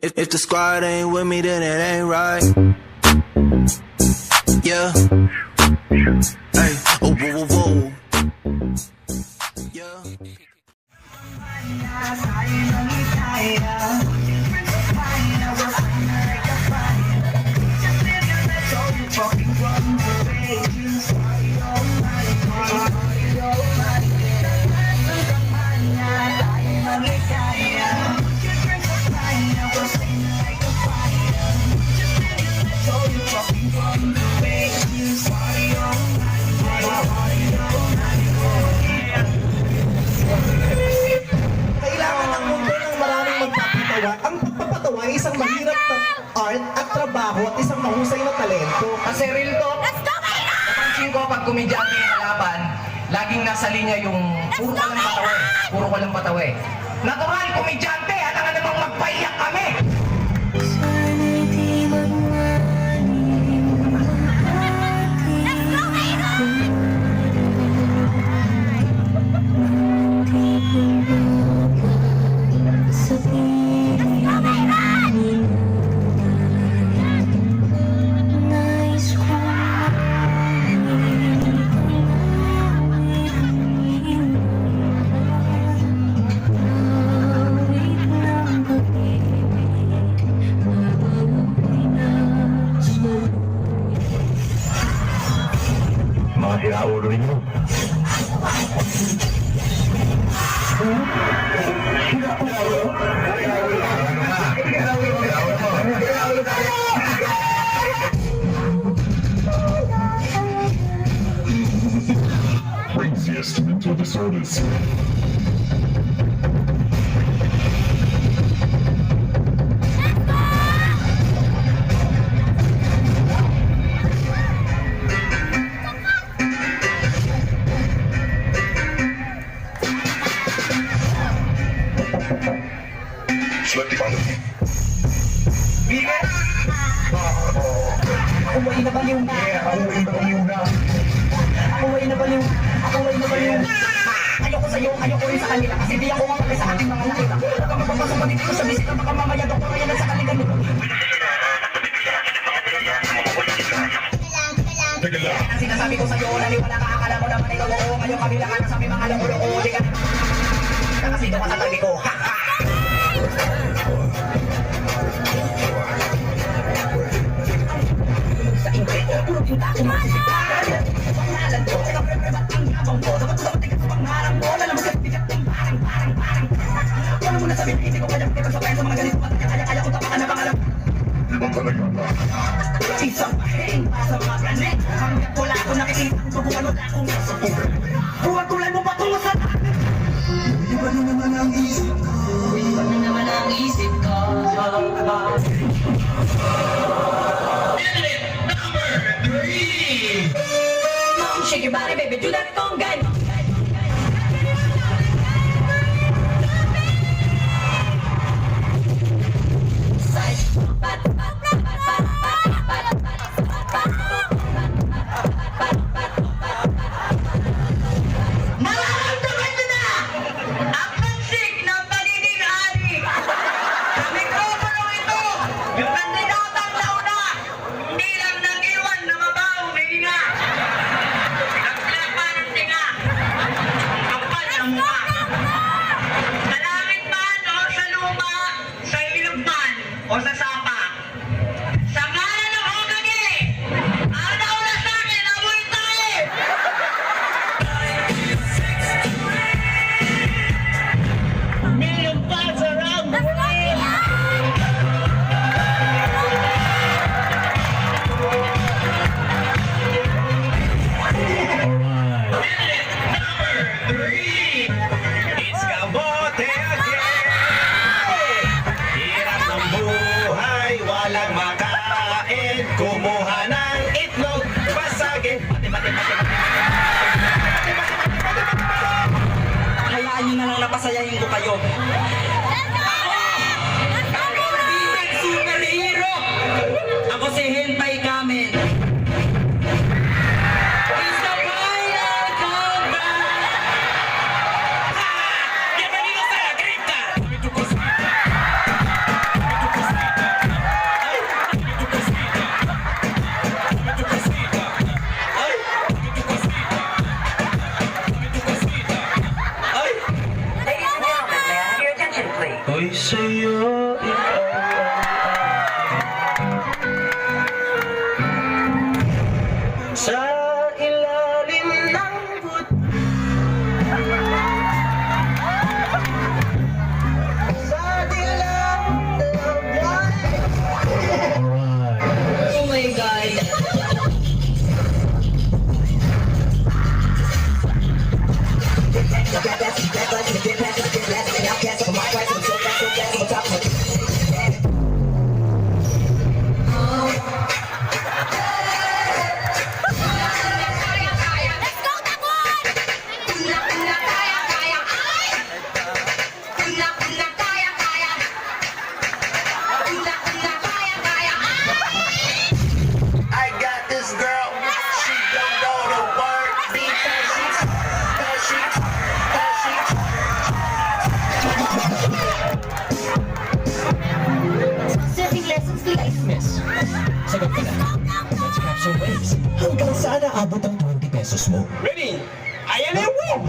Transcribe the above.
If the squad ain't with me, then it ain't right. Yeah. Hey, oh, whoa, whoa, whoa. Yeah. Ang pagpapatawa ay isang mahirap na art at trabaho at isang mahusay na talento. Kasi real talk, napansin ko pag komedyante yung kalaban, laging nasa linya yung puro ka lang patawa eh. Puro ka lang patawa eh. Natural, komedyante, alam nga namang magpaiyak kami! Craziest mental disorders. Ako ay nabaliw na. Ayoko sa'yo, ayoko rin sa kanila. Kasi di ako mapagay sa ating mga nakita. Huwag kang mapapasok pa dito sa bisita. Baka mamaya daw ko ngayon sa kaligan mo. Ang sinasabi ko sa'yo, naniwala ka, akala mo naman ikaw oo. Ngayon kabila ka na sa may mga lumulo-o. Di ka na kasi doon ka sa tabi ko. Sa ingkit, puro pinta ako masisipan. Pangalan ko, sa kapreprebat ang gabang ko. Dapat sa matigat sa pangharang mo. Alam mo sa bigat ng parang. Wala mo na sabihin, hindi ko kaya magkipagsabayan sa mga ganito. Kaya ko tapakan na pangalan. Isang pahing sa mga planet. Hanggang wala ko nakikita ang subukan wala akong nasubukan. Huwag tulad mo patungo sa takan. Iba na naman ang isip ko. Shake your body, baby, do that conga. Mararamdaman nyo na! Ang pansig ng pagiging ari! Sa mikropono ito, yung kandidatang nauna, hindi lang nag-iwan na mabawang hininga. Nagplapa ng tinga. Ang kapal ng mukha. Sa langit man o sa lupa, sa ilog man o sa sapa. Sa ngalan ng Hokage, ang nauna sa akin, amoy tayo! Million fans around the world! It's kabote again! Hirap ng buhay, walang makain. Kumuha ng itlog, basagin. Hayaan nyo na lang napasayahin ko kayo. Superhero! Ako si Hentay Kamen. It's the final comeback! Bienvenidos a la cripta! slice, miss. Sagot ka na. Let's catch some waves. Hanggang saan naabot ang 20 pesos mo? Ready? Ayan na yung win!